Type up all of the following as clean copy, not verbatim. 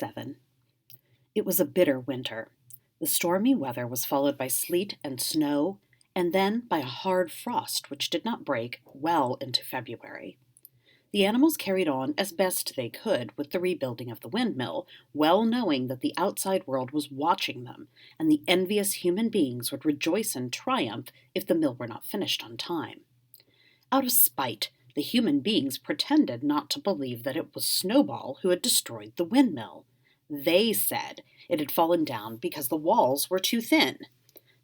7. It was a bitter winter. The stormy weather was followed by sleet and snow, and then by a hard frost which did not break well into February. The animals carried on as best they could with the rebuilding of the windmill, well knowing that the outside world was watching them, and the envious human beings would rejoice in triumph if the mill were not finished on time. Out of spite, the human beings pretended not to believe that it was Snowball who had destroyed the windmill. They said it had fallen down because the walls were too thin.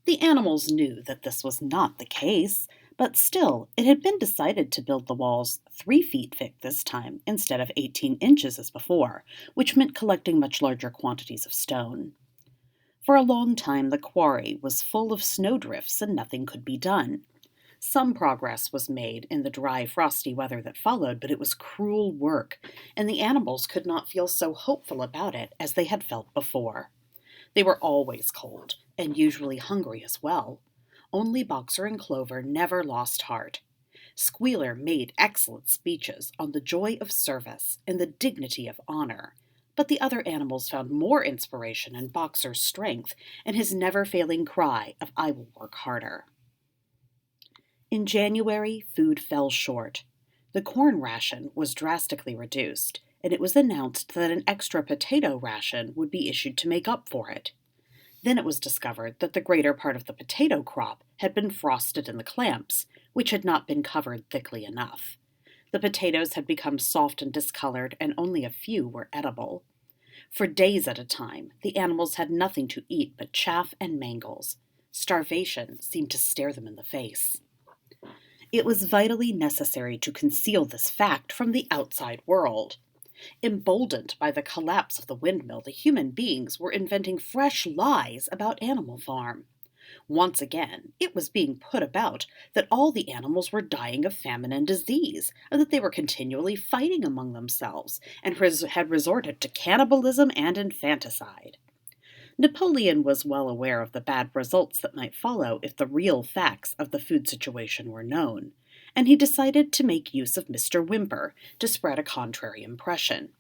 The animals knew that this was not the case, but still it had been decided to build the walls 3 feet thick this time instead of 18 inches as before, which meant collecting much larger quantities of stone. For a long time the quarry was full of snowdrifts and nothing could be done. Some progress was made in the dry, frosty weather that followed, but it was cruel work, and the animals could not feel so hopeful about it as they had felt before. They were always cold, and usually hungry as well. Only Boxer and Clover never lost heart. Squealer made excellent speeches on the joy of service and the dignity of honor, but the other animals found more inspiration in Boxer's strength and his never-failing cry of "I will work harder." In January, food fell short. The corn ration was drastically reduced, and it was announced that an extra potato ration would be issued to make up for it. Then it was discovered that the greater part of the potato crop had been frosted in the clamps, which had not been covered thickly enough. The potatoes had become soft and discolored, and only a few were edible. For days at a time, the animals had nothing to eat but chaff and mangles. Starvation seemed to stare them in the face. It was vitally necessary to conceal this fact from the outside world. Emboldened by the collapse of the windmill, the human beings were inventing fresh lies about Animal Farm. Once again, it was being put about that all the animals were dying of famine and disease, and that they were continually fighting among themselves, and had resorted to cannibalism and infanticide. Napoleon was well aware of the bad results that might follow if the real facts of the food situation were known, and he decided to make use of Mr. Whymper to spread a contrary impression.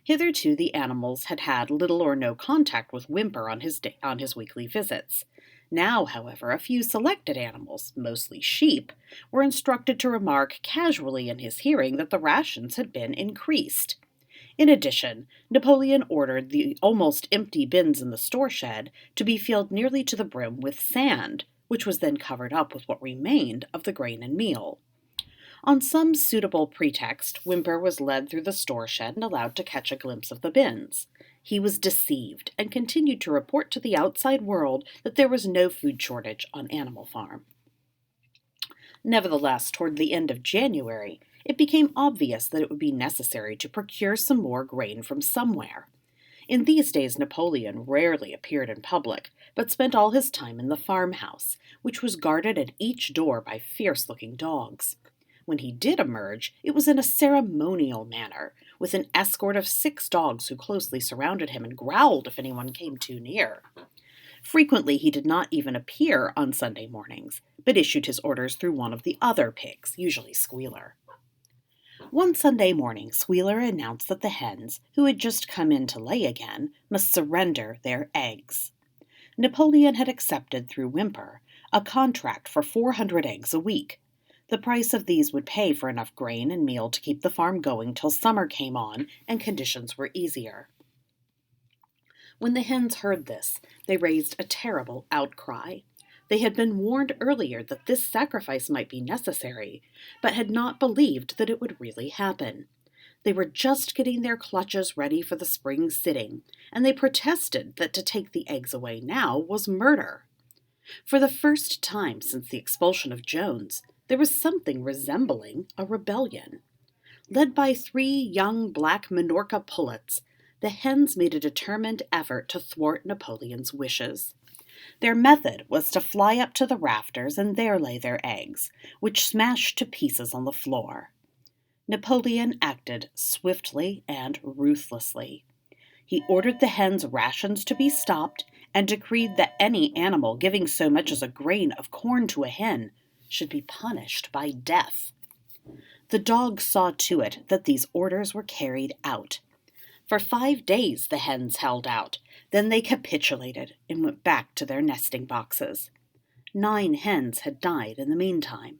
Hitherto the animals had had little or no contact with Whymper on his weekly visits. Now, however, a few selected animals, mostly sheep, were instructed to remark casually in his hearing that the rations had been increased. In addition, Napoleon ordered the almost empty bins in the store shed to be filled nearly to the brim with sand, which was then covered up with what remained of the grain and meal. On some suitable pretext, Whymper was led through the store shed and allowed to catch a glimpse of the bins. He was deceived and continued to report to the outside world that there was no food shortage on Animal Farm. Nevertheless, toward the end of January, it became obvious that it would be necessary to procure some more grain from somewhere. In these days Napoleon rarely appeared in public, but spent all his time in the farmhouse, which was guarded at each door by fierce-looking dogs. When he did emerge, it was in a ceremonial manner, with an escort of 6 dogs who closely surrounded him and growled if anyone came too near. Frequently he did not even appear on Sunday mornings, but issued his orders through one of the other pigs, usually Squealer. One Sunday morning, Squealer announced that the hens, who had just come in to lay again, must surrender their eggs. Napoleon had accepted, through Whymper, a contract for 400 eggs a week. The price of these would pay for enough grain and meal to keep the farm going till summer came on and conditions were easier. When the hens heard this, they raised a terrible outcry. They had been warned earlier that this sacrifice might be necessary, but had not believed that it would really happen. They were just getting their clutches ready for the spring sitting, and they protested that to take the eggs away now was murder. For the first time since the expulsion of Jones, there was something resembling a rebellion. Led by 3 young black Minorca pullets, the hens made a determined effort to thwart Napoleon's wishes. Their method was to fly up to the rafters and there lay their eggs, which smashed to pieces on the floor. Napoleon acted swiftly and ruthlessly. He ordered the hens' rations to be stopped and decreed that any animal giving so much as a grain of corn to a hen should be punished by death. The dogs saw to it that these orders were carried out. For 5 days the hens held out. Then they capitulated and went back to their nesting boxes. 9 hens had died in the meantime.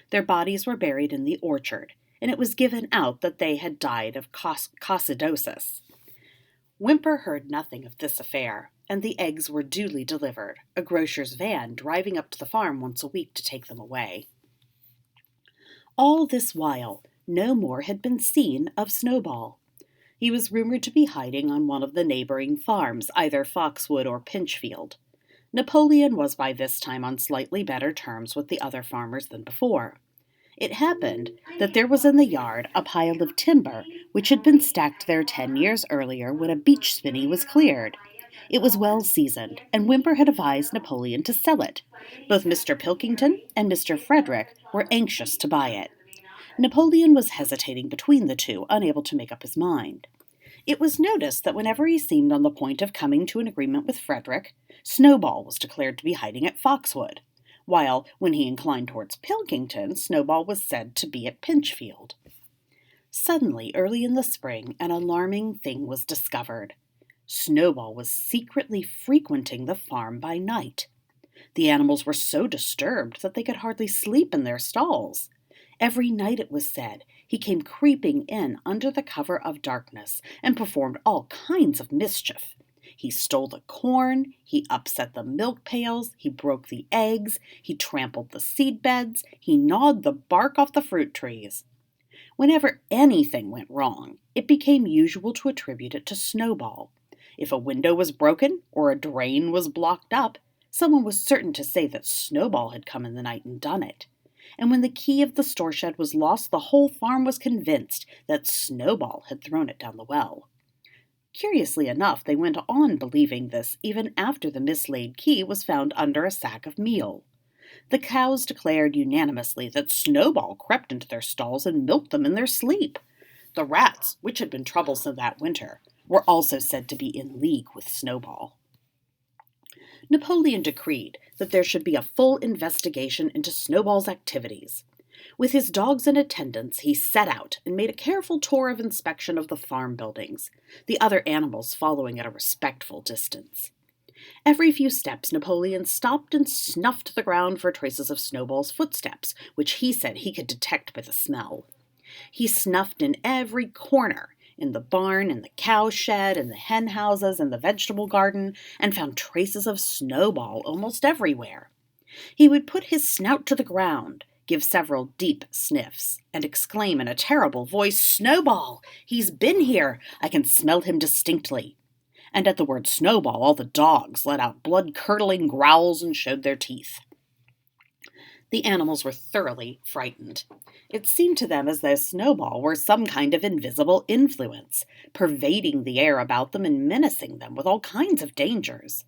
Their bodies were buried in the orchard, and it was given out that they had died of coccidosis. Whymper heard nothing of this affair, and the eggs were duly delivered, a grocer's van driving up to the farm once a week to take them away. All this while, no more had been seen of Snowball. He was rumored to be hiding on one of the neighboring farms, either Foxwood or Pinchfield. Napoleon was by this time on slightly better terms with the other farmers than before. It happened that there was in the yard a pile of timber which had been stacked there 10 years earlier when a beech spinney was cleared. It was well seasoned, and Whymper had advised Napoleon to sell it. Both Mr. Pilkington and Mr. Frederick were anxious to buy it. Napoleon was hesitating between the two, unable to make up his mind. It was noticed that whenever he seemed on the point of coming to an agreement with Frederick, Snowball was declared to be hiding at Foxwood, while when he inclined towards Pilkington, Snowball was said to be at Pinchfield. Suddenly, early in the spring, an alarming thing was discovered. Snowball was secretly frequenting the farm by night. The animals were so disturbed that they could hardly sleep in their stalls. Every night, it was said, he came creeping in under the cover of darkness and performed all kinds of mischief. He stole the corn, he upset the milk pails, he broke the eggs, he trampled the seed beds, he gnawed the bark off the fruit trees. Whenever anything went wrong, it became usual to attribute it to Snowball. If a window was broken or a drain was blocked up, someone was certain to say that Snowball had come in the night and done it. And when the key of the store shed was lost, the whole farm was convinced that Snowball had thrown it down the well. Curiously enough, they went on believing this even after the mislaid key was found under a sack of meal. The cows declared unanimously that Snowball crept into their stalls and milked them in their sleep. The rats, which had been troublesome that winter, were also said to be in league with Snowball. Napoleon decreed that there should be a full investigation into Snowball's activities. With his dogs in attendance, he set out and made a careful tour of inspection of the farm buildings, the other animals following at a respectful distance. Every few steps, Napoleon stopped and snuffed the ground for traces of Snowball's footsteps, which he said he could detect by the smell. He snuffed in every corner, in the barn, in the cow shed, in the hen houses, in the vegetable garden, and found traces of Snowball almost everywhere. He would put his snout to the ground, give several deep sniffs, and exclaim in a terrible voice, "Snowball! He's been here! I can smell him distinctly." And at the word Snowball, all the dogs let out blood-curdling growls and showed their teeth. The animals were thoroughly frightened. It seemed to them as though Snowball were some kind of invisible influence, pervading the air about them and menacing them with all kinds of dangers.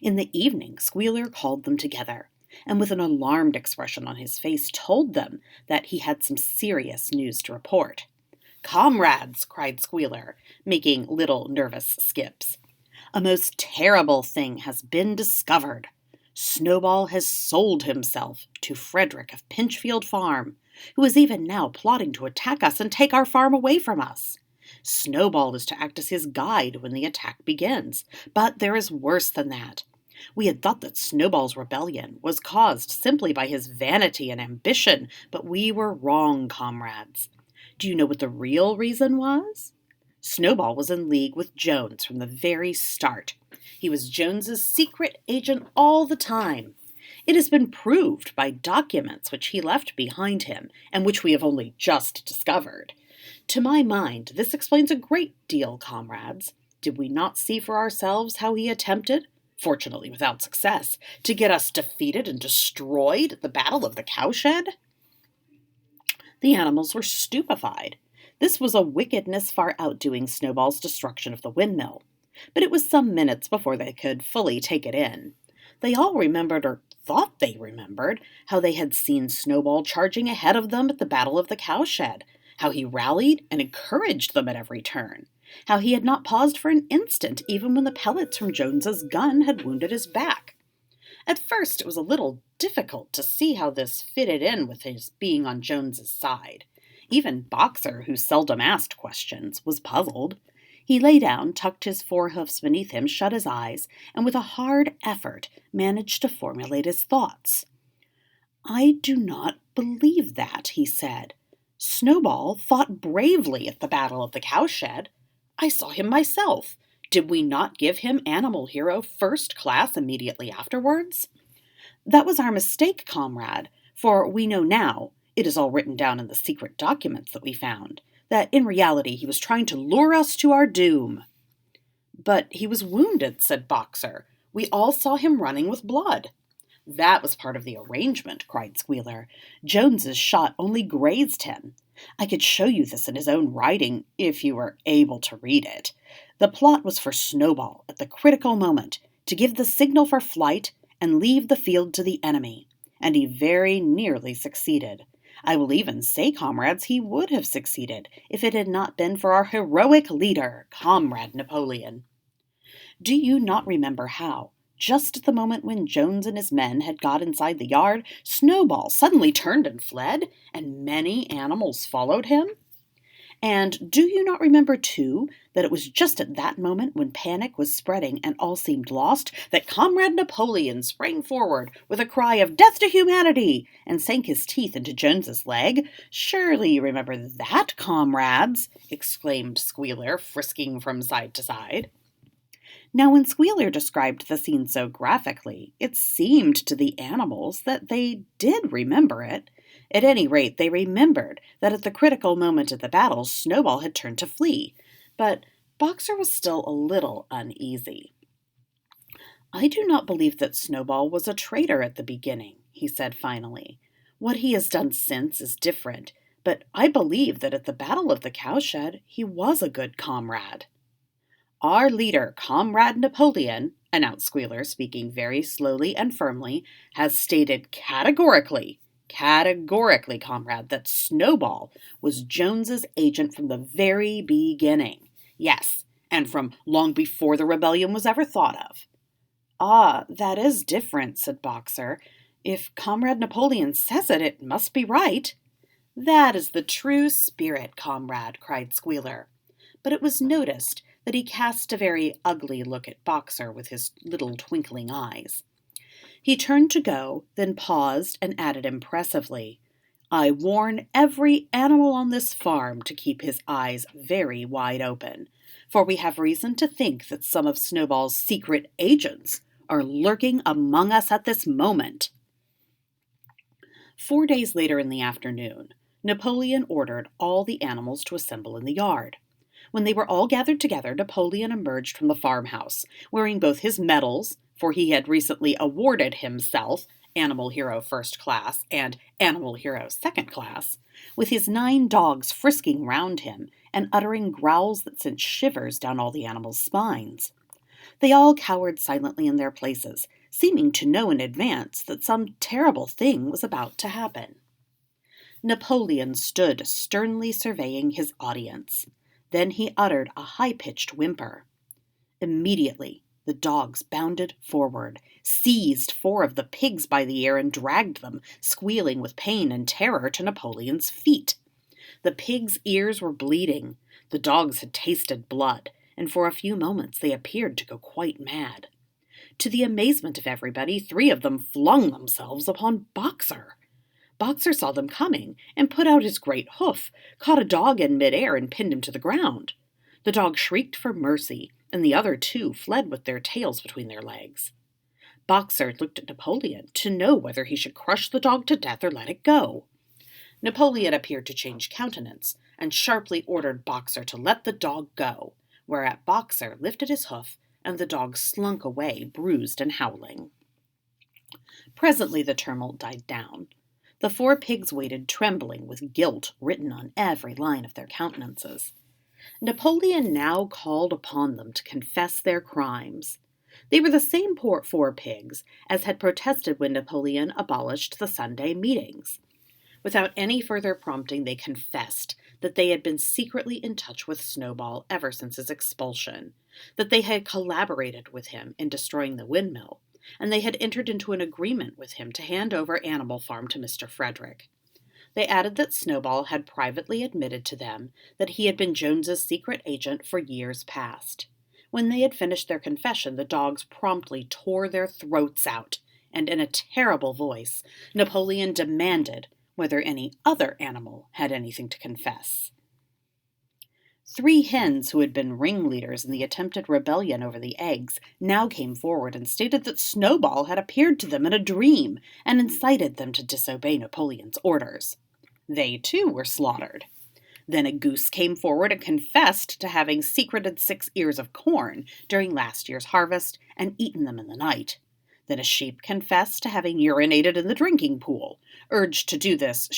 In the evening, Squealer called them together, and with an alarmed expression on his face told them that he had some serious news to report. "Comrades," cried Squealer, making little nervous skips, "a most terrible thing has been discovered. Snowball has sold himself to Frederick of Pinchfield Farm, who is even now plotting to attack us and take our farm away from us. Snowball is to act as his guide when the attack begins, but there is worse than that. We had thought that Snowball's rebellion was caused simply by his vanity and ambition, but we were wrong, comrades. Do you know what the real reason was? Snowball was in league with Jones from the very start. He was Jones's secret agent all the time. It has been proved by documents which he left behind him, and which we have only just discovered. To my mind, this explains a great deal, comrades. Did we not see for ourselves how he attempted, fortunately without success, to get us defeated and destroyed at the Battle of the Cowshed?" The animals were stupefied. This was a wickedness far outdoing Snowball's destruction of the windmill. But it was some minutes before they could fully take it in. They all remembered, or thought they remembered, how they had seen Snowball charging ahead of them at the Battle of the Cowshed, how he rallied and encouraged them at every turn, how he had not paused for an instant even when the pellets from Jones's gun had wounded his back. At first it was a little difficult to see how this fitted in with his being on Jones's side. Even Boxer, who seldom asked questions, was puzzled. He lay down, tucked his forehoofs beneath him, shut his eyes, and with a hard effort managed to formulate his thoughts. "I do not believe that," he said. "Snowball fought bravely at the Battle of the Cowshed. I saw him myself. Did we not give him Animal Hero First Class immediately afterwards? That was our mistake, comrade, for we know now, it is all written down in the secret documents that we found, that in reality he was trying to lure us to our doom." "But he was wounded," said Boxer. "We all saw him running with blood." "That was part of the arrangement," cried Squealer. "Jones's shot only grazed him. I could show you this in his own writing, if you were able to read it. The plot was for Snowball, at the critical moment, to give the signal for flight and leave the field to the enemy, and he very nearly succeeded. I will even say, comrades, he would have succeeded if it had not been for our heroic leader, Comrade Napoleon. Do you not remember how, just at the moment when Jones and his men had got inside the yard, Snowball suddenly turned and fled, and many animals followed him? And do you not remember, too, that it was just at that moment when panic was spreading and all seemed lost, that Comrade Napoleon sprang forward with a cry of "Death to humanity!" and sank his teeth into Jones's leg? Surely you remember that, comrades!" exclaimed Squealer, frisking from side to side. Now, when Squealer described the scene so graphically, it seemed to the animals that they did remember it. At any rate, they remembered that at the critical moment of the battle, Snowball had turned to flee. But Boxer was still a little uneasy. "I do not believe that Snowball was a traitor at the beginning," he said finally. "What he has done since is different, but I believe that at the Battle of the Cowshed he was a good comrade." "Our leader, Comrade Napoleon," announced Squealer, speaking very slowly and firmly, "has stated categorically, comrade, that Snowball was Jones's agent from the very beginning. Yes, and from long before the rebellion was ever thought of." "Ah, that is different," said Boxer. "If Comrade Napoleon says it, it must be right." "That is the true spirit, comrade," cried Squealer. But it was noticed that he cast a very ugly look at Boxer with his little twinkling eyes. He turned to go, then paused and added impressively, "I warn every animal on this farm to keep his eyes very wide open, for we have reason to think that some of Snowball's secret agents are lurking among us at this moment." 4 days later in the afternoon, Napoleon ordered all the animals to assemble in the yard. When they were all gathered together, Napoleon emerged from the farmhouse, wearing both his medals, for he had recently awarded himself Animal Hero First Class and Animal Hero Second Class, with his 9 dogs frisking round him and uttering growls that sent shivers down all the animals' spines. They all cowered silently in their places, seeming to know in advance that some terrible thing was about to happen. Napoleon stood sternly surveying his audience. Then he uttered a high-pitched whimper. Immediately, the dogs bounded forward, seized 4 of the pigs by the ear and dragged them, squealing with pain and terror, to Napoleon's feet. The pigs' ears were bleeding. The dogs had tasted blood, and for a few moments they appeared to go quite mad. To the amazement of everybody, 3 of them flung themselves upon Boxer. Boxer saw them coming and put out his great hoof, caught a dog in midair and pinned him to the ground. The dog shrieked for mercy, and the other 2 fled with their tails between their legs. Boxer looked at Napoleon to know whether he should crush the dog to death or let it go. Napoleon appeared to change countenance, and sharply ordered Boxer to let the dog go, whereat Boxer lifted his hoof, and the dog slunk away, bruised and howling. Presently the tumult died down. The 4 pigs waited, trembling, with guilt written on every line of their countenances. Napoleon now called upon them to confess their crimes. They were the same 4 pigs as had protested when Napoleon abolished the Sunday meetings. Without any further prompting, they confessed that they had been secretly in touch with Snowball ever since his expulsion, that they had collaborated with him in destroying the Windmill, and they had entered into an agreement with him to hand over Animal Farm to Mr. Frederick. They added that Snowball had privately admitted to them that he had been Jones's secret agent for years past. When they had finished their confession, the dogs promptly tore their throats out, and in a terrible voice, Napoleon demanded whether any other animal had anything to confess. 3 hens who had been ringleaders in the attempted rebellion over the eggs now came forward and stated that Snowball had appeared to them in a dream and incited them to disobey Napoleon's orders. They, too, were slaughtered. Then a goose came forward and confessed to having secreted 6 ears of corn during last year's harvest and eaten them in the night. Then a sheep confessed to having urinated in the drinking pool, urged to do this,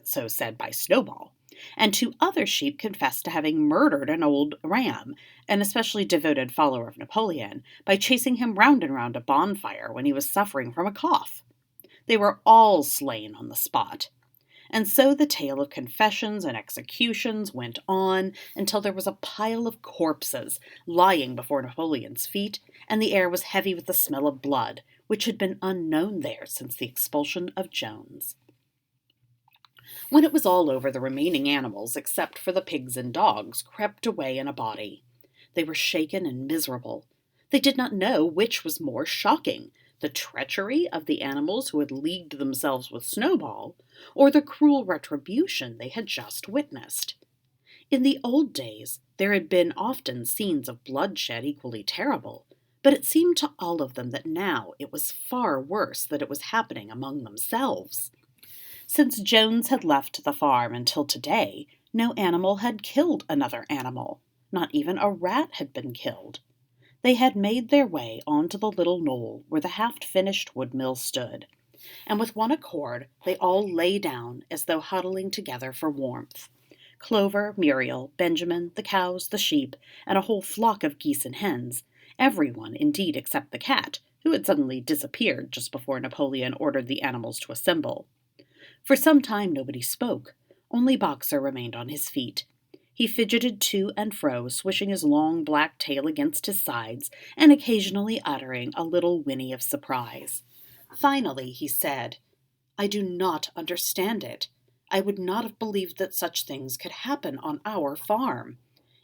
so said, by Snowball. And 2 other sheep confessed to having murdered an old ram, an especially devoted follower of Napoleon, by chasing him round and round a bonfire when he was suffering from a cough. They were all slain on the spot. And so the tale of confessions and executions went on until there was a pile of corpses lying before Napoleon's feet, and the air was heavy with the smell of blood, which had been unknown there since the expulsion of Jones. When it was all over, the remaining animals, except for the pigs and dogs, crept away in a body. They were shaken and miserable. They did not know which was more shocking, the treachery of the animals who had leagued themselves with Snowball, or the cruel retribution they had just witnessed. In the old days, there had been often scenes of bloodshed equally terrible, but it seemed to all of them that now it was far worse that it was happening among themselves. Since Jones had left the farm until today, no animal had killed another animal. Not even a rat had been killed. They had made their way onto the little knoll where the half-finished woodmill stood, and with one accord they all lay down as though huddling together for warmth. Clover, Muriel, Benjamin, the cows, the sheep, and a whole flock of geese and hens, everyone indeed except the cat, who had suddenly disappeared just before Napoleon ordered the animals to assemble. For some time nobody spoke. Only Boxer remained on his feet. He fidgeted to and fro, swishing his long black tail against his sides, and occasionally uttering a little whinny of surprise. Finally he said, "I do not understand it. I would not have believed that such things could happen on our farm.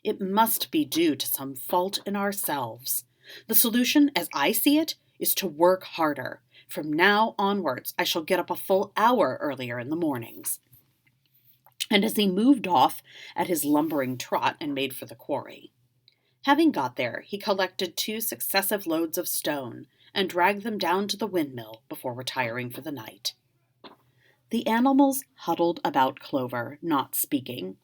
It must be due to some fault in ourselves. The solution, as I see it, is to work harder. From now onwards, I shall get up a full hour earlier in the mornings." And as he moved off at his lumbering trot and made for the quarry. Having got there, he collected 2 successive loads of stone and dragged them down to the windmill before retiring for the night. The animals huddled about Clover, not speaking.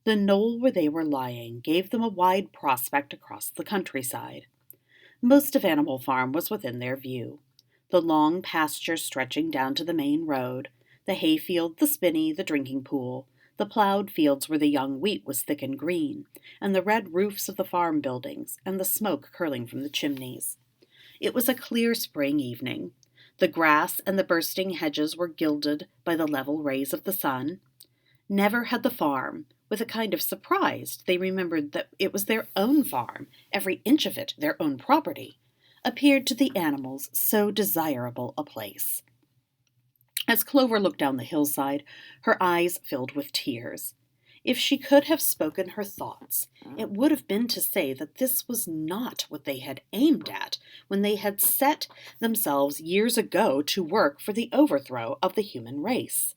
The knoll where they were lying gave them a wide prospect across the countryside. Most of Animal Farm was within their view. The long pasture stretching down to the main road, the hayfield, the spinney, the drinking pool, the plowed fields where the young wheat was thick and green, and the red roofs of the farm buildings, and the smoke curling from the chimneys. It was a clear spring evening. The grass and the bursting hedges were gilded by the level rays of the sun. Never had the farm, with a kind of surprise they remembered that it was their own farm, every inch of it their own property, appeared to the animals so desirable a place. As Clover looked down the hillside, her eyes filled with tears. If she could have spoken her thoughts, it would have been to say that this was not what they had aimed at when they had set themselves years ago to work for the overthrow of the human race.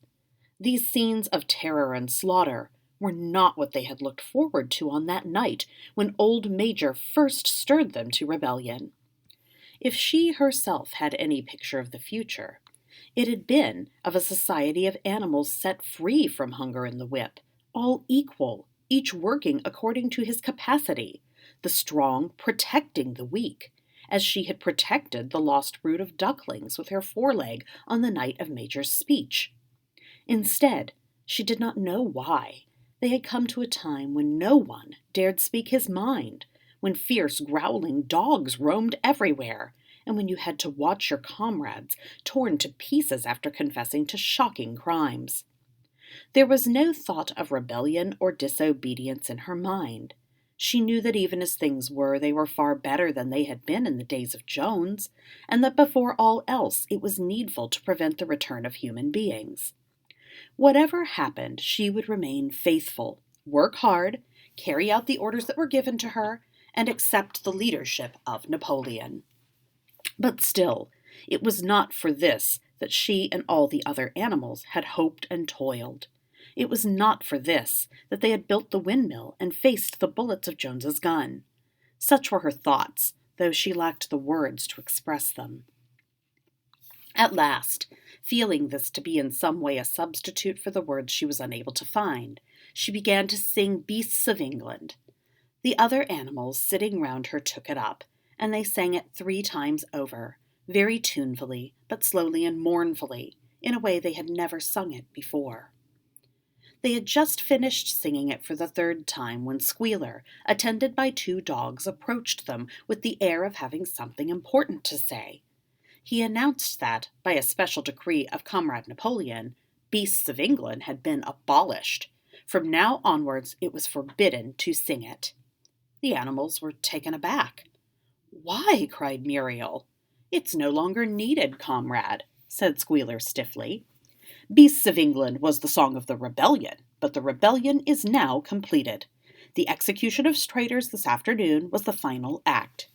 These scenes of terror and slaughter were not what they had looked forward to on that night when old Major first stirred them to rebellion. If she herself had any picture of the future, it had been of a society of animals set free from hunger and the whip, all equal, each working according to his capacity, the strong protecting the weak, as she had protected the lost brood of ducklings with her foreleg on the night of Major's speech. Instead, she did not know why, they had come to a time when no one dared speak his mind, when fierce growling dogs roamed everywhere, and when you had to watch your comrades torn to pieces after confessing to shocking crimes. There was no thought of rebellion or disobedience in her mind. She knew that even as things were, they were far better than they had been in the days of Jones, and that before all else it was needful to prevent the return of human beings. Whatever happened, she would remain faithful, work hard, carry out the orders that were given to her, and accept the leadership of Napoleon. But still, it was not for this that she and all the other animals had hoped and toiled. It was not for this that they had built the windmill and faced the bullets of Jones's gun. Such were her thoughts, though she lacked the words to express them. At last, feeling this to be in some way a substitute for the words she was unable to find, she began to sing Beasts of England. The other animals sitting round her took it up, and they sang it 3 times over, very tunefully, but slowly and mournfully, in a way they had never sung it before. They had just finished singing it for the 3rd time when Squealer, attended by 2 dogs, approached them with the air of having something important to say. He announced that, by a special decree of Comrade Napoleon, Beasts of England had been abolished. From now onwards it was forbidden to sing it. The animals were taken aback. "Why?" cried Muriel. "It's no longer needed, comrade," said Squealer stiffly. "Beasts of England was the song of the rebellion, but the rebellion is now completed. The execution of traitors this afternoon was the final act.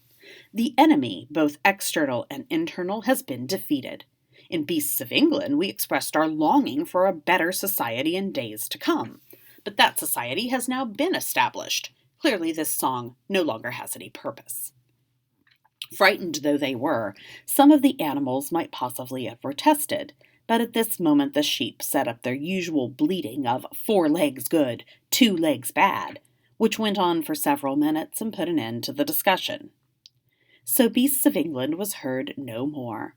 The enemy, both external and internal, has been defeated. In Beasts of England we expressed our longing for a better society in days to come, but that society has now been established. Clearly this song no longer has any purpose." Frightened though they were, some of the animals might possibly have protested, but at this moment the sheep set up their usual bleating of 4 legs good, 2 legs bad, which went on for several minutes and put an end to the discussion. So Beasts of England was heard no more.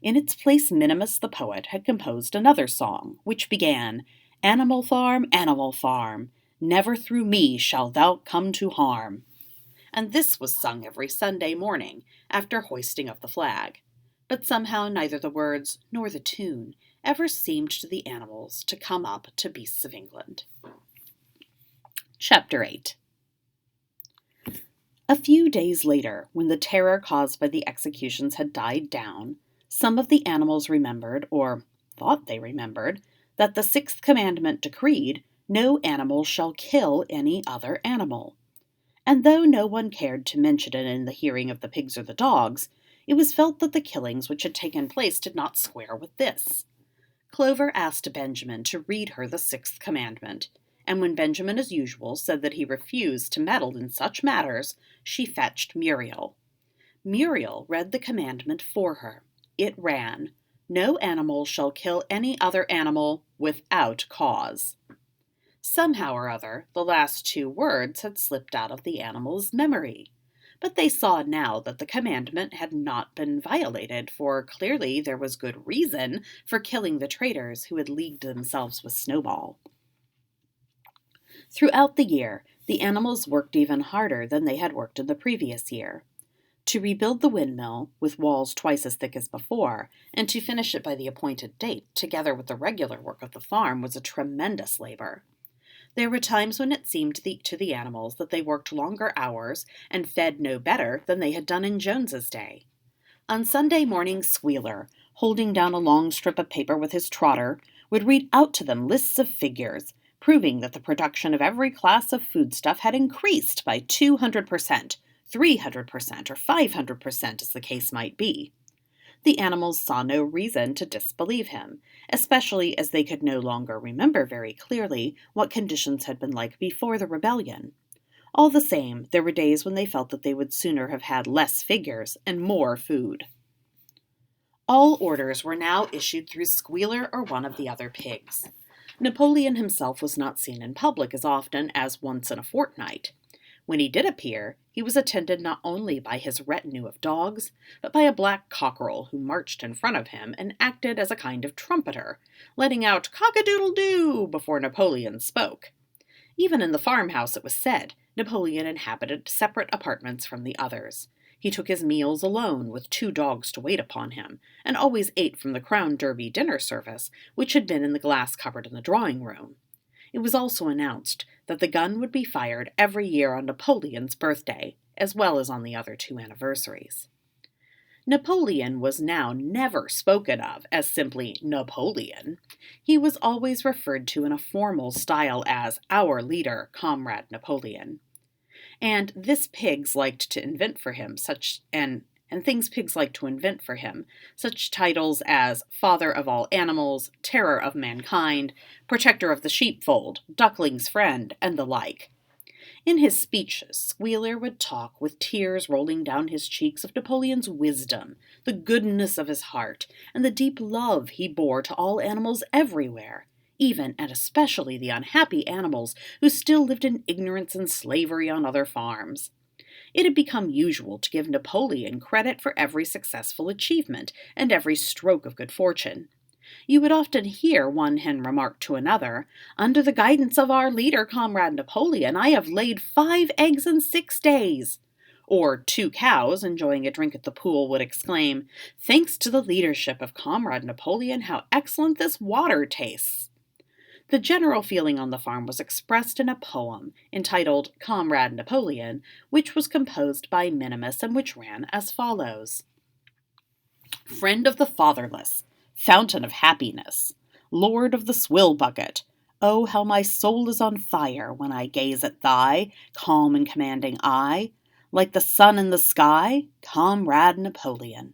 In its place Minimus the poet had composed another song, which began, Animal farm, never through me shall thou come to harm. And this was sung every Sunday morning, after hoisting of the flag. But somehow neither the words nor the tune ever seemed to the animals to come up to Beasts of England. Chapter 8. A few days later, when the terror caused by the executions had died down, some of the animals remembered, or thought they remembered, that the 6th commandment decreed, "No animal shall kill any other animal." And though no one cared to mention it in the hearing of the pigs or the dogs, it was felt that the killings which had taken place did not square with this. Clover asked Benjamin to read her the 6th commandment, and when Benjamin, as usual, said that he refused to meddle in such matters, she fetched Muriel. Muriel read the commandment for her. It ran, "No animal shall kill any other animal without cause." Somehow or other, the last 2 words had slipped out of the animals' memory. But they saw now that the commandment had not been violated, for clearly there was good reason for killing the traitors who had leagued themselves with Snowball. Throughout the year, the animals worked even harder than they had worked in the previous year. To rebuild the windmill, with walls twice as thick as before, and to finish it by the appointed date, together with the regular work of the farm, was a tremendous labor. There were times when it seemed to the animals that they worked longer hours and fed no better than they had done in Jones's day. On Sunday morning, Squealer, holding down a long strip of paper with his trotter, would read out to them lists of figures, proving that the production of every class of foodstuff had increased by 200%, 300%, or 500%, as the case might be. The animals saw no reason to disbelieve him, especially as they could no longer remember very clearly what conditions had been like before the rebellion. All the same, there were days when they felt that they would sooner have had less figures and more food. All orders were now issued through Squealer or one of the other pigs. Napoleon himself was not seen in public as often as once in a fortnight. When he did appear, he was attended not only by his retinue of dogs, but by a black cockerel who marched in front of him and acted as a kind of trumpeter, letting out cock-a-doodle-doo before Napoleon spoke. Even in the farmhouse, it was said, Napoleon inhabited separate apartments from the others. He took his meals alone, with 2 dogs to wait upon him, and always ate from the Crown Derby dinner service, which had been in the glass cupboard in the drawing-room. It was also announced that the gun would be fired every year on Napoleon's birthday, as well as on the other 2 anniversaries. Napoleon was now never spoken of as simply Napoleon. He was always referred to in a formal style as our leader, Comrade Napoleon. And this pigs liked to invent for him and things pigs liked to invent for him, such titles as Father of all animals, Terror of mankind, Protector of the sheepfold, Duckling's friend, and the like. In his speeches, Squealer would talk with tears rolling down his cheeks of Napoleon's wisdom, the goodness of his heart, and the deep love he bore to all animals everywhere, even and especially the unhappy animals who still lived in ignorance and slavery on other farms. It had become usual to give Napoleon credit for every successful achievement and every stroke of good fortune. You would often hear one hen remark to another, "Under the guidance of our leader, Comrade Napoleon, I have laid 5 eggs in 6 days." Or 2 cows, enjoying a drink at the pool, would exclaim, "Thanks to the leadership of Comrade Napoleon, how excellent this water tastes." The general feeling on the farm was expressed in a poem entitled Comrade Napoleon, which was composed by Minimus and which ran as follows. Friend of the fatherless, fountain of happiness, Lord of the swill bucket, oh, how my soul is on fire when I gaze at thy calm and commanding eye, like the sun in the sky, Comrade Napoleon.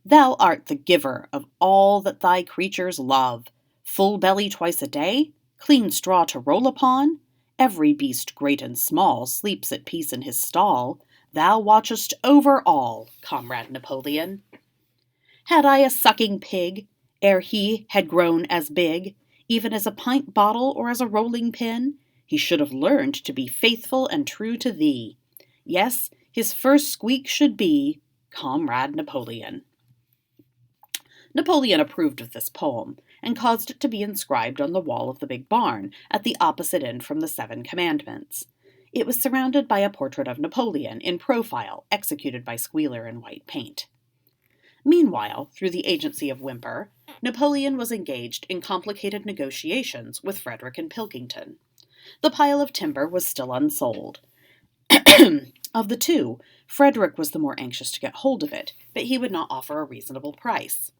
Thou art the giver of all that thy creatures love, full belly twice a day, clean straw to roll upon, every beast great and small sleeps at peace in his stall, thou watchest over all, Comrade Napoleon. Had I a sucking pig, ere he had grown as big, even as a pint bottle or as a rolling pin, he should have learned to be faithful and true to thee. Yes, his first squeak should be, Comrade Napoleon. Napoleon approved of this poem, and caused it to be inscribed on the wall of the big barn, at the opposite end from the 7 commandments. It was surrounded by a portrait of Napoleon, in profile, executed by Squealer in white paint. Meanwhile, through the agency of Whymper, Napoleon was engaged in complicated negotiations with Frederick and Pilkington. The pile of timber was still unsold. Of the two, Frederick was the more anxious to get hold of it, but he would not offer a reasonable price.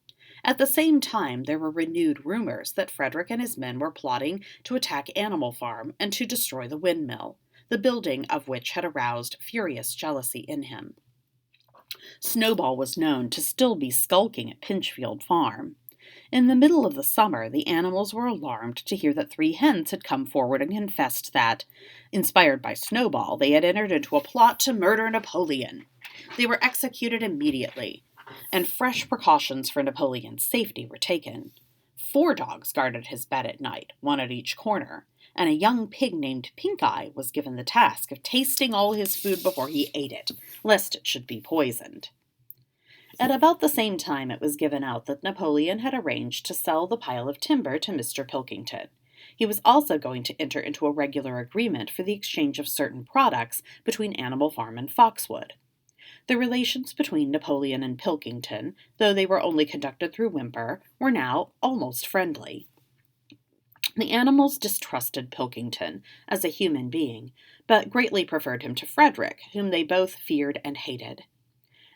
At the same time, there were renewed rumors that Frederick and his men were plotting to attack Animal Farm and to destroy the Windmill, the building of which had aroused furious jealousy in him. Snowball was known to still be skulking at Pinchfield Farm. In the middle of the summer, the animals were alarmed to hear that 3 hens had come forward and confessed that, inspired by Snowball, they had entered into a plot to murder Napoleon. They were executed immediately, and fresh precautions for Napoleon's safety were taken. 4 dogs guarded his bed at night, 1 at each corner, and a young pig named Pink Eye was given the task of tasting all his food before he ate it, lest it should be poisoned. At about the same time it was given out that Napoleon had arranged to sell the pile of timber to Mr. Pilkington. He was also going to enter into a regular agreement for the exchange of certain products between Animal Farm and Foxwood. The relations between Napoleon and Pilkington, though they were only conducted through Whymper, were now almost friendly. The animals distrusted Pilkington as a human being, but greatly preferred him to Frederick, whom they both feared and hated.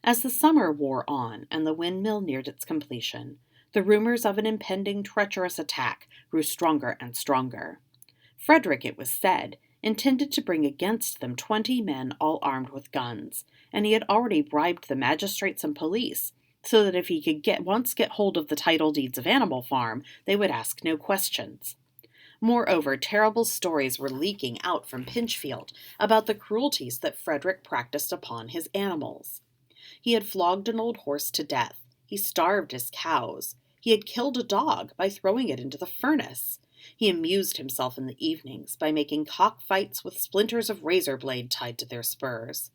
As the summer wore on and the windmill neared its completion, the rumors of an impending treacherous attack grew stronger and stronger. Frederick, it was said, intended to bring against them 20 men all armed with guns, and he had already bribed the magistrates and police, so that if he could once get hold of the title deeds of Animal Farm, they would ask no questions. Moreover, terrible stories were leaking out from Pinchfield about the cruelties that Frederick practiced upon his animals. He had flogged an old horse to death. He starved his cows. He had killed a dog by throwing it into the furnace. He amused himself in the evenings by making cockfights with splinters of razor blade tied to their spurs.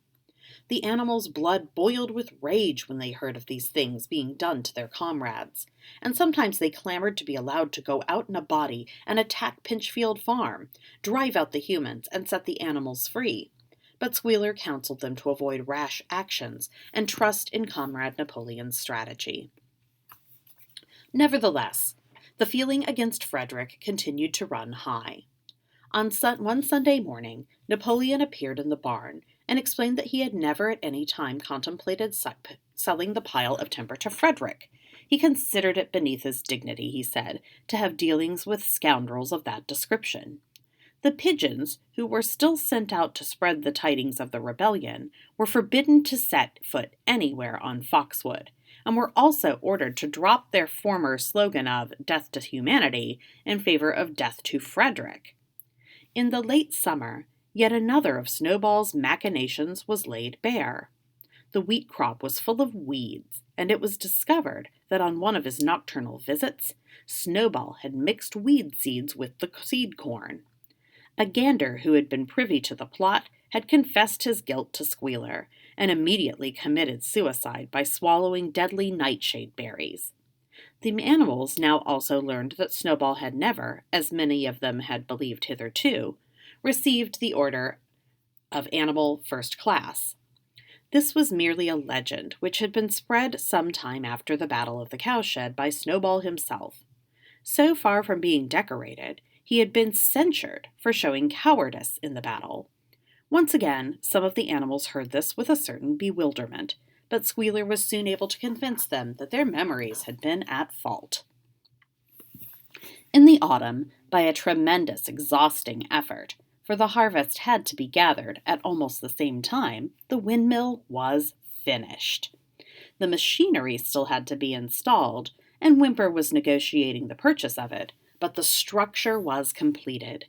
The animals' blood boiled with rage when they heard of these things being done to their comrades, and sometimes they clamored to be allowed to go out in a body and attack Pinchfield Farm, drive out the humans, and set the animals free. But Squealer counseled them to avoid rash actions and trust in Comrade Napoleon's strategy. Nevertheless, the feeling against Frederick continued to run high. On one Sunday morning, Napoleon appeared in the barn and explained that he had never at any time contemplated selling the pile of timber to Frederick. He considered it beneath his dignity, he said, to have dealings with scoundrels of that description. The pigeons, who were still sent out to spread the tidings of the rebellion, were forbidden to set foot anywhere on Foxwood, and were also ordered to drop their former slogan of "Death to Humanity" in favor of "Death to Frederick." In the late summer, yet another of Snowball's machinations was laid bare. The wheat crop was full of weeds, and it was discovered that on one of his nocturnal visits, Snowball had mixed weed seeds with the seed corn. A gander who had been privy to the plot had confessed his guilt to Squealer, and immediately committed suicide by swallowing deadly nightshade berries. The animals now also learned that Snowball had never, as many of them had believed hitherto, received the order of Animal First Class. This was merely a legend which had been spread some time after the Battle of the Cowshed by Snowball himself. So far from being decorated, he had been censured for showing cowardice in the battle. Once again, some of the animals heard this with a certain bewilderment, but Squealer was soon able to convince them that their memories had been at fault. In the autumn, by a tremendous, exhausting effort, for the harvest had to be gathered at almost the same time, the windmill was finished. The machinery still had to be installed, and Whymper was negotiating the purchase of it, but the structure was completed.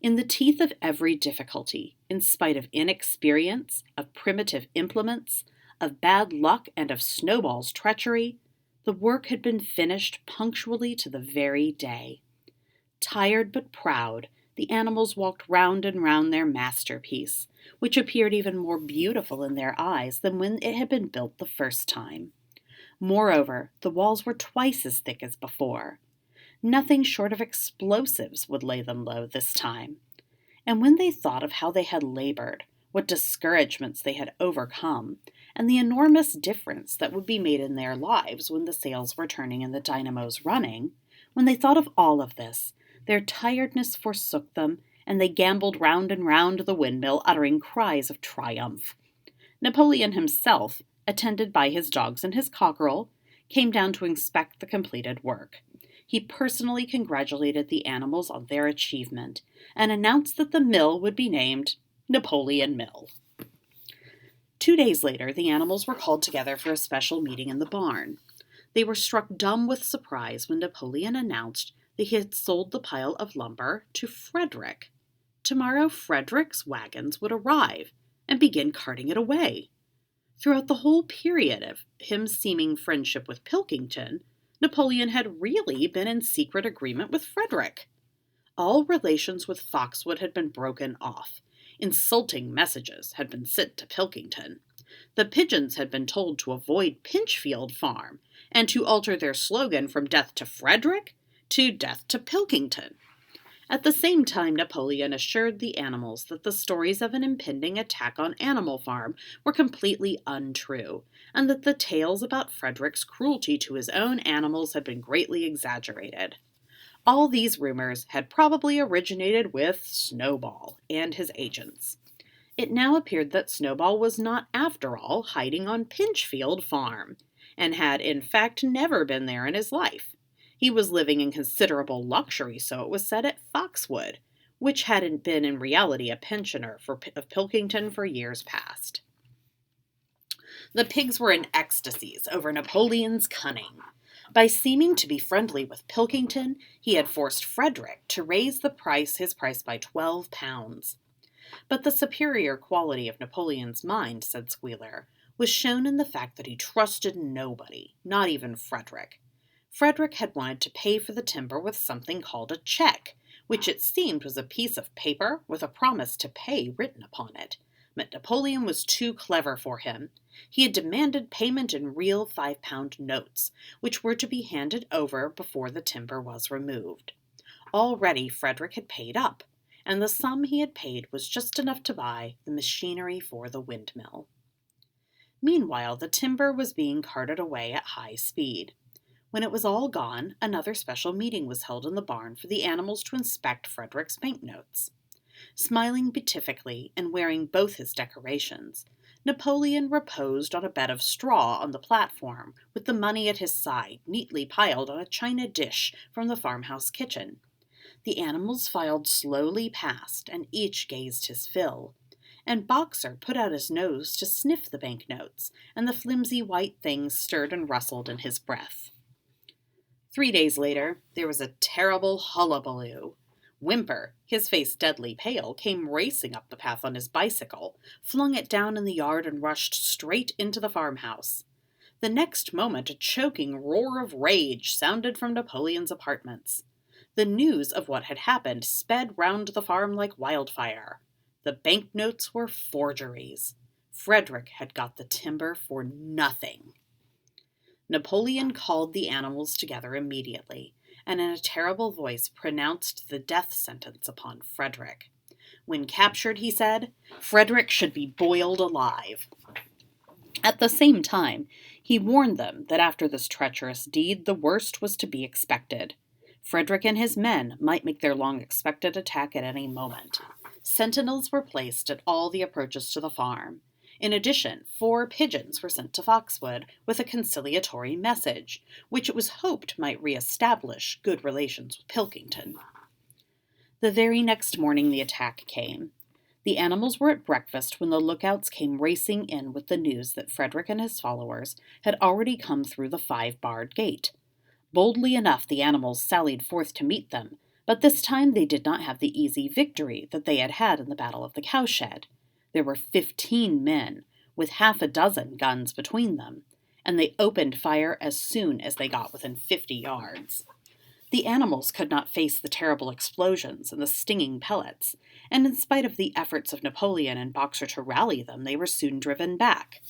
In the teeth of every difficulty, in spite of inexperience, of primitive implements, of bad luck, and of Snowball's treachery, the work had been finished punctually to the very day. Tired but proud, the animals walked round and round their masterpiece, which appeared even more beautiful in their eyes than when it had been built the first time. Moreover, the walls were twice as thick as before. Nothing short of explosives would lay them low this time. And when they thought of how they had labored, what discouragements they had overcome, and the enormous difference that would be made in their lives when the sails were turning and the dynamos running, when they thought of all of this, their tiredness forsook them, and they gamboled round and round the windmill, uttering cries of triumph. Napoleon himself, attended by his dogs and his cockerel, came down to inspect the completed work. He personally congratulated the animals on their achievement, and announced that the mill would be named Napoleon Mill. 2 days later, the animals were called together for a special meeting in the barn. They were struck dumb with surprise when Napoleon announced that he had sold the pile of lumber to Frederick. Tomorrow, Frederick's wagons would arrive and begin carting it away. Throughout the whole period of him seeming friendship with Pilkington, Napoleon had really been in secret agreement with Frederick. All relations with Foxwood had been broken off. Insulting messages had been sent to Pilkington. The pigeons had been told to avoid Pinchfield Farm and to alter their slogan from "Death to Frederick" to "Death to Pilkington." At the same time, Napoleon assured the animals that the stories of an impending attack on Animal Farm were completely untrue, and that the tales about Frederick's cruelty to his own animals had been greatly exaggerated. All these rumors had probably originated with Snowball and his agents. It now appeared that Snowball was not, after all, hiding on Pinchfield Farm, and had, in fact, never been there in his life. He was living in considerable luxury, so it was said, at Foxwood, which had been in reality a pensioner of Pilkington for years past. The pigs were in ecstasies over Napoleon's cunning. By seeming to be friendly with Pilkington, he had forced Frederick to raise his price by 12 pounds. But the superior quality of Napoleon's mind, said Squealer, was shown in the fact that he trusted nobody, not even Frederick. Frederick had wanted to pay for the timber with something called a check, which it seemed was a piece of paper with a promise to pay written upon it. But Napoleon was too clever for him. He had demanded payment in real 5-pound notes, which were to be handed over before the timber was removed. Already Frederick had paid up, and the sum he had paid was just enough to buy the machinery for the windmill. Meanwhile, the timber was being carted away at high speed. When it was all gone, another special meeting was held in the barn for the animals to inspect Frederick's banknotes. Smiling beatifically and wearing both his decorations, Napoleon reposed on a bed of straw on the platform, with the money at his side, neatly piled on a china dish from the farmhouse kitchen. The animals filed slowly past, and each gazed his fill. And Boxer put out his nose to sniff the banknotes, and the flimsy white things stirred and rustled in his breath. 3 days later, there was a terrible hullabaloo. Whymper, his face deadly pale, came racing up the path on his bicycle, flung it down in the yard, and rushed straight into the farmhouse. The next moment, a choking roar of rage sounded from Napoleon's apartments. The news of what had happened sped round the farm like wildfire. The banknotes were forgeries. Frederick had got the timber for nothing. Napoleon called the animals together immediately, and in a terrible voice pronounced the death sentence upon Frederick. When captured, he said, Frederick should be boiled alive. At the same time, he warned them that after this treacherous deed, the worst was to be expected. Frederick and his men might make their long-expected attack at any moment. Sentinels were placed at all the approaches to the farm. In addition, 4 pigeons were sent to Foxwood with a conciliatory message, which it was hoped might re-establish good relations with Pilkington. The very next morning the attack came. The animals were at breakfast when the lookouts came racing in with the news that Frederick and his followers had already come through the 5-barred gate. Boldly enough the animals sallied forth to meet them, but this time they did not have the easy victory that they had had in the Battle of the Cowshed. There were 15 men, with half a dozen guns between them, and they opened fire as soon as they got within 50 yards. The animals could not face the terrible explosions and the stinging pellets, and in spite of the efforts of Napoleon and Boxer to rally them, they were soon driven back.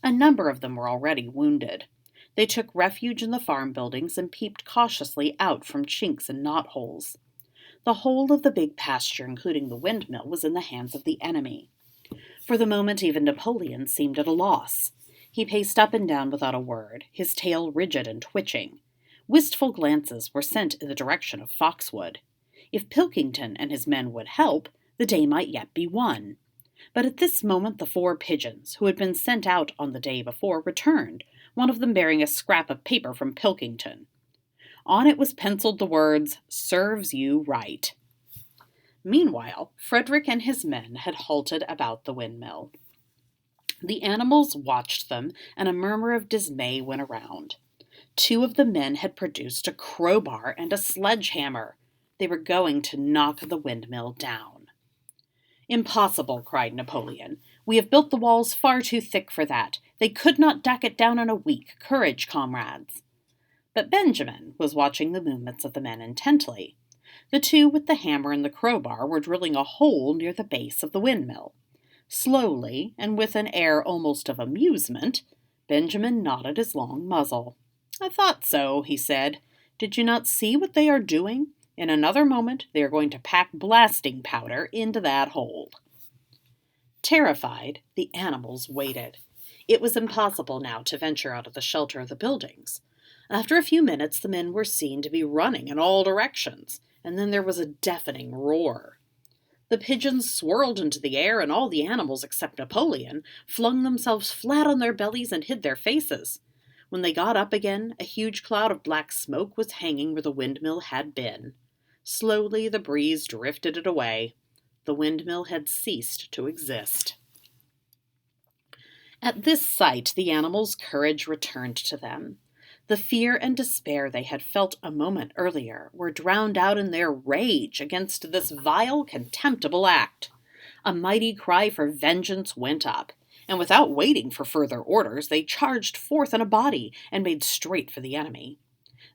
A number of them were already wounded. They took refuge in the farm buildings and peeped cautiously out from chinks and knotholes. The whole of the big pasture, including the windmill, was in the hands of the enemy. For the moment, even Napoleon seemed at a loss. He paced up and down without a word, his tail rigid and twitching. Wistful glances were sent in the direction of Foxwood. If Pilkington and his men would help, the day might yet be won. But at this moment the 4 pigeons, who had been sent out on the day before, returned, one of them bearing a scrap of paper from Pilkington. On it was penciled the words, "Serves you right." Meanwhile, Frederick and his men had halted about the windmill. The animals watched them, and a murmur of dismay went around. 2 of the men had produced a crowbar and a sledgehammer. They were going to knock the windmill down. "Impossible," cried Napoleon. "We have built the walls far too thick for that. They could not dack it down in a week. Courage, comrades." But Benjamin was watching the movements of the men intently. The 2 with the hammer and the crowbar were drilling a hole near the base of the windmill. Slowly, and with an air almost of amusement, Benjamin nodded his long muzzle. "I thought so," he said. "Did you not see what they are doing? In another moment they are going to pack blasting powder into that hole." Terrified, the animals waited. It was impossible now to venture out of the shelter of the buildings. After a few minutes the men were seen to be running in all directions, and then there was a deafening roar. The pigeons swirled into the air, and all the animals except Napoleon flung themselves flat on their bellies and hid their faces. When they got up again, a huge cloud of black smoke was hanging where the windmill had been. Slowly the breeze drifted it away. The windmill had ceased to exist. At this sight, the animals' courage returned to them. The fear and despair they had felt a moment earlier were drowned out in their rage against this vile, contemptible act. A mighty cry for vengeance went up, and without waiting for further orders, they charged forth in a body and made straight for the enemy.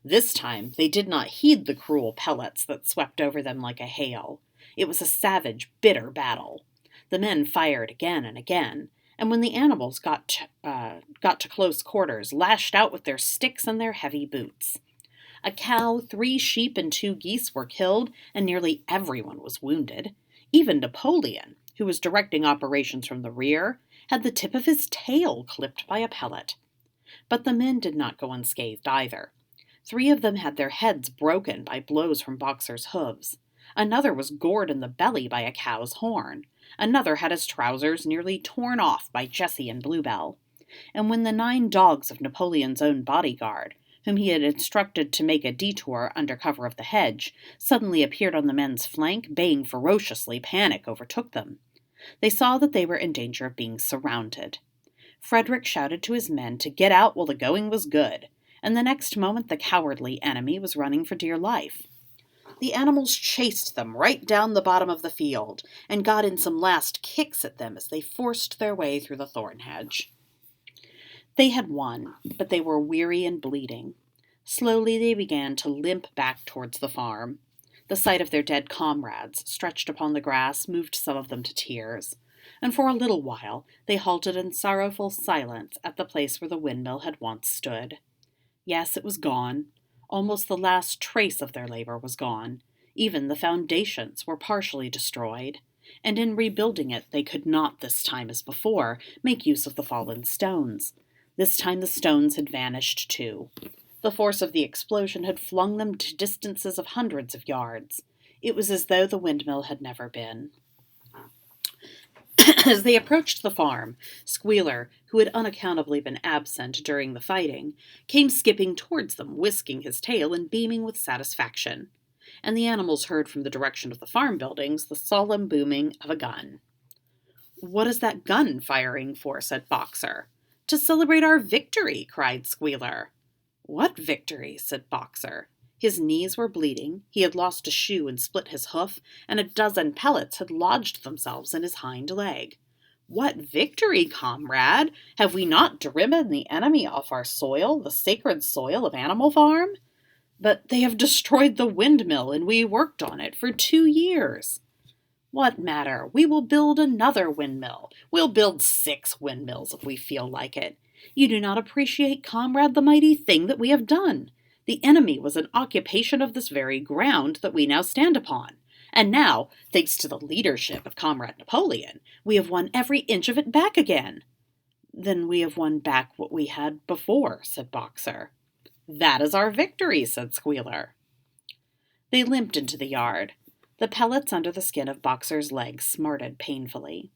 This time they did not heed the cruel pellets that swept over them like a hail. It was a savage, bitter battle. The men fired again and again, and when the animals got to close quarters, lashed out with their sticks and their heavy boots. A cow, 3 sheep, and 2 geese were killed, and nearly everyone was wounded. Even Napoleon, who was directing operations from the rear, had the tip of his tail clipped by a pellet. But the men did not go unscathed either. 3 of them had their heads broken by blows from Boxer's hooves. Another was gored in the belly by a cow's horn. Another had his trousers nearly torn off by Jessie and Bluebell. And when the 9 dogs of Napoleon's own bodyguard, whom he had instructed to make a detour under cover of the hedge, suddenly appeared on the men's flank, baying ferociously, panic overtook them. They saw that they were in danger of being surrounded. Frederick shouted to his men to get out while the going was good, and the next moment the cowardly enemy was running for dear life. The animals chased them right down the bottom of the field, and got in some last kicks at them as they forced their way through the thorn hedge. They had won, but they were weary and bleeding. Slowly they began to limp back towards the farm. The sight of their dead comrades, stretched upon the grass, moved some of them to tears, and for a little while they halted in sorrowful silence at the place where the windmill had once stood. Yes, it was gone. Almost the last trace of their labor was gone. Even the foundations were partially destroyed, and in rebuilding it they could not, this time as before, make use of the fallen stones. This time the stones had vanished too. The force of the explosion had flung them to distances of hundreds of yards. It was as though the windmill had never been. As they approached the farm, Squealer, who had unaccountably been absent during the fighting, came skipping towards them, whisking his tail and beaming with satisfaction. And the animals heard from the direction of the farm buildings the solemn booming of a gun. "What is that gun firing for?" said Boxer. "To celebrate our victory," cried Squealer. "What victory?" said Boxer. His knees were bleeding, he had lost a shoe and split his hoof, and a dozen pellets had lodged themselves in his hind leg. "What victory, comrade? Have we not driven the enemy off our soil, the sacred soil of Animal Farm? But they have destroyed the windmill, and we worked on it for 2 years. What matter? We will build another windmill. We'll build 6 windmills if we feel like it. You do not appreciate, comrade, the mighty thing that we have done. The enemy was an occupation of this very ground that we now stand upon. And now, thanks to the leadership of Comrade Napoleon, we have won every inch of it back again." "Then we have won back what we had before," said Boxer. "That is our victory," said Squealer. They limped into the yard. The pellets under the skin of Boxer's legs smarted painfully.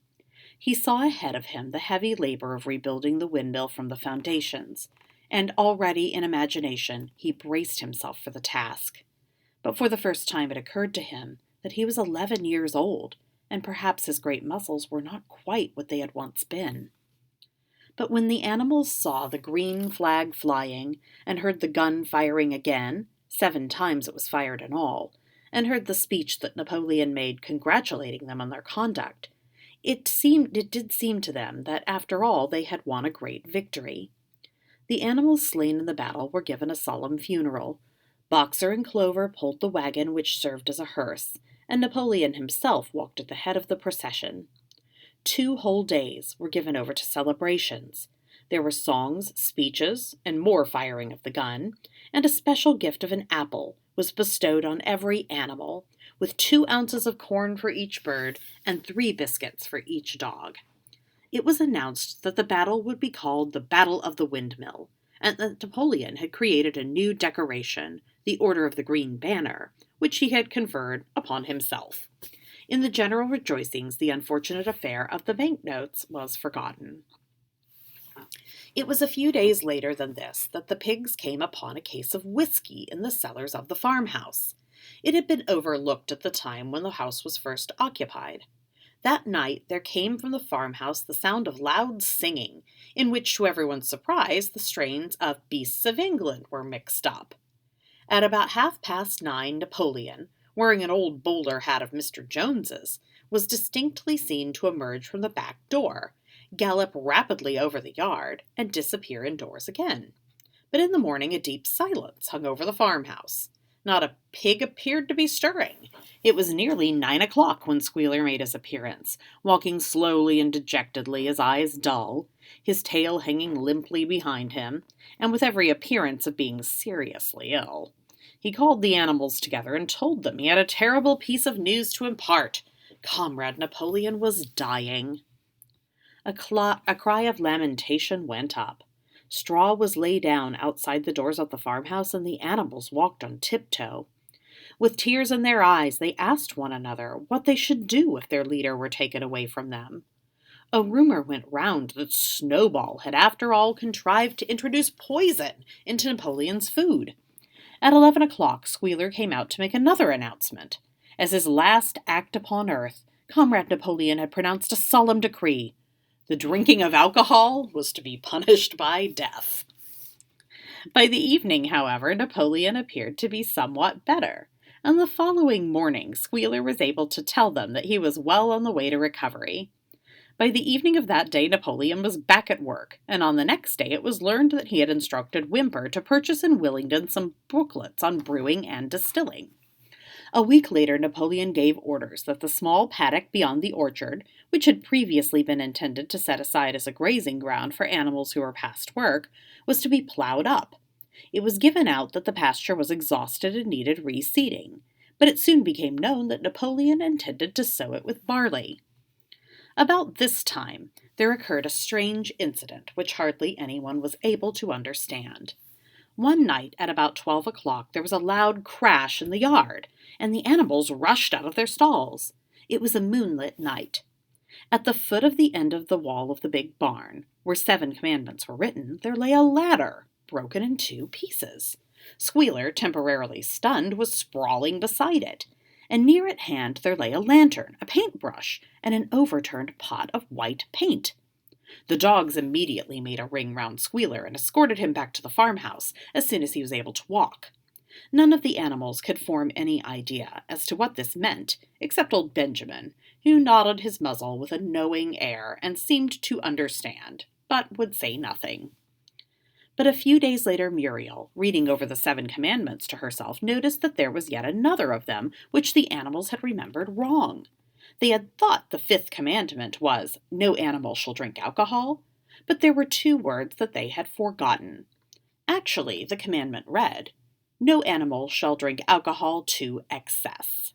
He saw ahead of him the heavy labor of rebuilding the windmill from the foundations, and already in imagination he braced himself for the task. But for the first time it occurred to him that he was 11 years old, and perhaps his great muscles were not quite what they had once been. But when the animals saw the green flag flying, and heard the gun firing again, 7 times it was fired in all, and heard the speech that Napoleon made congratulating them on their conduct, it did seem to them that after all they had won a great victory. The animals slain in the battle were given a solemn funeral. Boxer and Clover pulled the wagon which served as a hearse, and Napoleon himself walked at the head of the procession. 2 whole days were given over to celebrations. There were songs, speeches, and more firing of the gun, and a special gift of an apple was bestowed on every animal, with 2 ounces of corn for each bird and 3 biscuits for each dog. It was announced that the battle would be called the Battle of the Windmill, and that Napoleon had created a new decoration, the Order of the Green Banner, which he had conferred upon himself. In the general rejoicings, the unfortunate affair of the banknotes was forgotten. It was a few days later than this that the pigs came upon a case of whiskey in the cellars of the farmhouse. It had been overlooked at the time when the house was first occupied. That night there came from the farmhouse the sound of loud singing, in which, to everyone's surprise, the strains of Beasts of England were mixed up. At about 9:30, Napoleon, wearing an old bowler hat of Mr. Jones's, was distinctly seen to emerge from the back door, gallop rapidly over the yard, and disappear indoors again. But in the morning a deep silence hung over the farmhouse. Not a pig appeared to be stirring. It was nearly 9 o'clock when Squealer made his appearance, walking slowly and dejectedly, his eyes dull, his tail hanging limply behind him, and with every appearance of being seriously ill. He called the animals together and told them he had a terrible piece of news to impart. Comrade Napoleon was dying. A cry of lamentation went up. Straw was laid down outside the doors of the farmhouse, and the animals walked on tiptoe. With tears in their eyes, they asked one another what they should do if their leader were taken away from them. A rumor went round that Snowball had after all contrived to introduce poison into Napoleon's food. At 11 o'clock, Squealer came out to make another announcement. As his last act upon earth, Comrade Napoleon had pronounced a solemn decree. The drinking of alcohol was to be punished by death. By the evening, however, Napoleon appeared to be somewhat better, and the following morning Squealer was able to tell them that he was well on the way to recovery. By the evening of that day, Napoleon was back at work, and on the next day it was learned that he had instructed Whymper to purchase in Willingdon some booklets on brewing and distilling. A week later, Napoleon gave orders that the small paddock beyond the orchard, which had previously been intended to set aside as a grazing ground for animals who were past work, was to be plowed up. It was given out that the pasture was exhausted and needed reseeding, but it soon became known that Napoleon intended to sow it with barley. About this time, there occurred a strange incident which hardly anyone was able to understand. One night at about 12 o'clock there was a loud crash in the yard, and the animals rushed out of their stalls. It was a moonlit night. At the foot of the end of the wall of the big barn, where 7 commandments were written, there lay a ladder, broken in 2 pieces. Squealer, temporarily stunned, was sprawling beside it, and near at hand there lay a lantern, a paintbrush, and an overturned pot of white paint. The dogs immediately made a ring round Squealer and escorted him back to the farmhouse as soon as he was able to walk. None of the animals could form any idea as to what this meant, except old Benjamin, who nodded his muzzle with a knowing air and seemed to understand, but would say nothing. But a few days later Muriel, reading over the 7 commandments to herself, noticed that there was yet another of them which the animals had remembered wrong. They had thought the 5th commandment was, "No animal shall drink alcohol," but there were 2 words that they had forgotten. Actually, the commandment read, "No animal shall drink alcohol to excess."